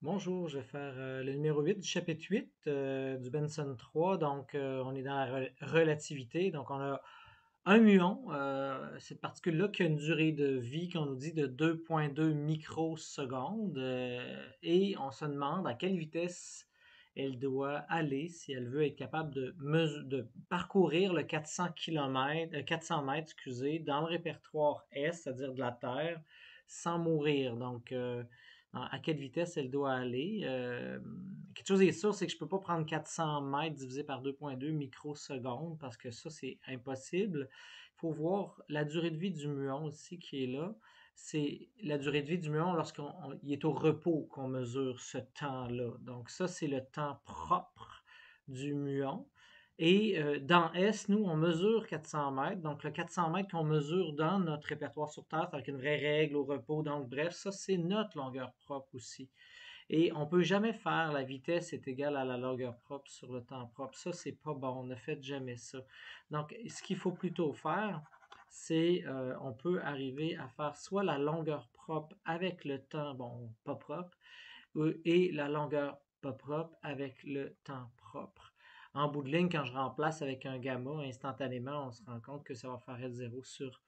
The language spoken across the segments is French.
Bonjour, je vais faire le numéro 8 du chapitre 8 du Benson 3. Donc, on est dans la relativité. Donc, on a un muon, cette particule-là, qui a une durée de vie qu'on nous dit de 2,2 microsecondes. Et on se demande à quelle vitesse elle doit aller si elle veut être capable de parcourir le 400 mètres, excusez, dans le répertoire S, c'est-à-dire de la Terre, sans mourir. Donc, à quelle vitesse elle doit aller. Quelque chose est sûr, c'est que je ne peux pas prendre 400 mètres divisé par 2,2 microsecondes parce que ça, c'est impossible. Il faut voir la durée de vie du muon aussi qui est là. C'est la durée de vie du muon lorsqu'il est au repos qu'on mesure ce temps-là. Donc ça, c'est le temps propre du muon. Et dans S, nous, on mesure 400 mètres. Donc, le 400 mètres qu'on mesure dans notre répertoire sur Terre, c'est avec une vraie règle au repos. Donc, bref, ça, c'est notre longueur propre aussi. Et on ne peut jamais faire la vitesse est égale à la longueur propre sur le temps propre. Ça, c'est pas bon. Ne faites jamais ça. Donc, ce qu'il faut plutôt faire, c'est on peut arriver à faire soit la longueur propre avec le temps, bon, pas propre, et la longueur pas propre avec le temps propre. En bout de ligne, quand je remplace avec un gamma, instantanément, on se rend compte que ça va faire L0 sur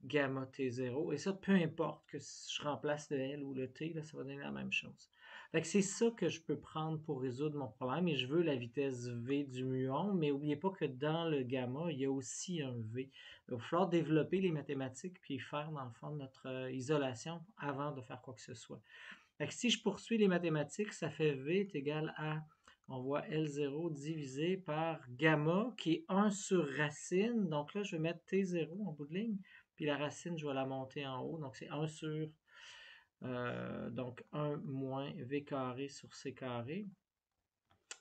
gamma T0. Et ça, peu importe que si je remplace le L ou le T, là, ça va donner la même chose. Fait que c'est ça que je peux prendre pour résoudre mon problème. Et je veux la vitesse V du muon, mais n'oubliez pas que dans le gamma, il y a aussi un V. Il va falloir développer les mathématiques puis faire, dans le fond, notre isolation avant de faire quoi que ce soit. Fait que si je poursuis les mathématiques, ça fait V est égal à, on voit L0 divisé par gamma, qui est 1 sur racine. Donc là, je vais mettre T0 en bout de ligne. Puis la racine, je vais la monter en haut. Donc c'est 1 sur, donc 1 moins V carré sur C carré.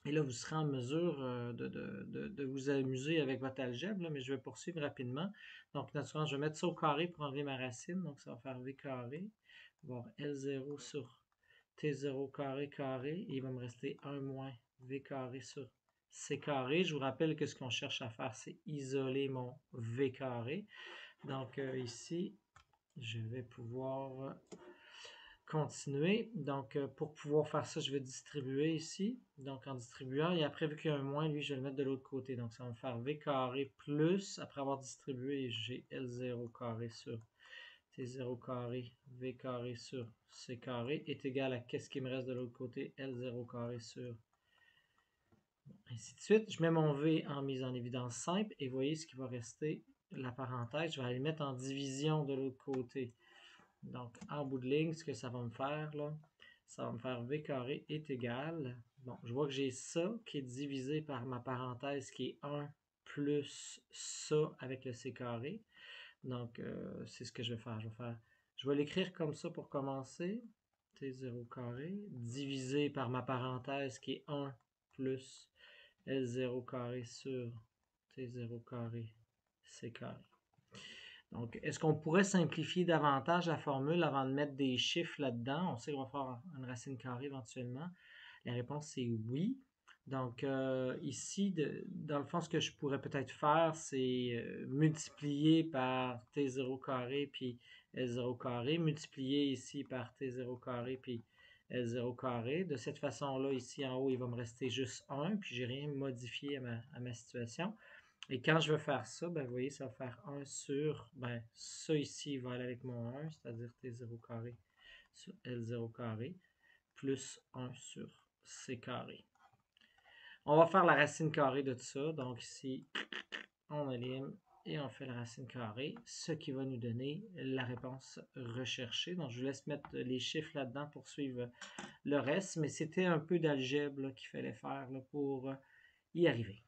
Et là, vous serez en mesure de vous amuser avec votre algèbre, là, mais je vais poursuivre rapidement. Donc, naturellement, je vais mettre ça au carré pour enlever ma racine. Donc, ça va faire V carré. On va avoir L0 sur T0 carré carré. Et il va me rester 1 moins V carré sur C carré. Je vous rappelle que ce qu'on cherche à faire, c'est isoler mon V carré. Donc, ici, je vais pouvoir continuer. Donc, pour pouvoir faire ça, je vais distribuer ici. Donc, en distribuant, et après, vu qu'il y a un moins, lui, je vais le mettre de l'autre côté. Donc, ça va me faire V carré plus, après avoir distribué, j'ai L0 carré sur T0 carré, V carré sur C carré est égal à qu'est-ce qui me reste de l'autre côté, L0 carré sur ainsi de suite. Je mets mon V en mise en évidence simple et voyez ce qui va rester, la parenthèse, je vais aller mettre en division de l'autre côté. Donc, en bout de ligne, ce que ça va me faire, là, ça va me faire V carré est égal. Bon, je vois que j'ai ça qui est divisé par ma parenthèse qui est 1 plus ça avec le C carré. Donc, c'est ce que je vais faire. Je vais l'écrire comme ça pour commencer. T0 carré divisé par ma parenthèse qui est 1 plus L0 carré sur T0 carré C carré. Donc, est-ce qu'on pourrait simplifier davantage la formule avant de mettre des chiffres là-dedans? On sait qu'on va faire une racine carrée éventuellement. La réponse, c'est oui. Donc, ici, dans le fond, ce que je pourrais peut-être faire, c'est multiplier par T0 carré puis L0 carré, multiplier ici par T0 carré puis L0 carré. De cette façon-là, ici en haut, il va me rester juste 1, puis j'ai rien modifié à ma situation. Et quand je veux faire ça, ben, vous voyez, ça va faire 1 sur, ben, ça ici va aller avec mon 1, c'est-à-dire T0 carré sur L0 carré, plus 1 sur C carré. On va faire la racine carrée de tout ça. Donc ici, on élimine et on fait la racine carrée, ce qui va nous donner la réponse recherchée. Donc je vous laisse mettre les chiffres là-dedans pour suivre le reste, mais c'était un peu d'algèbre qu'il fallait faire là, pour y arriver.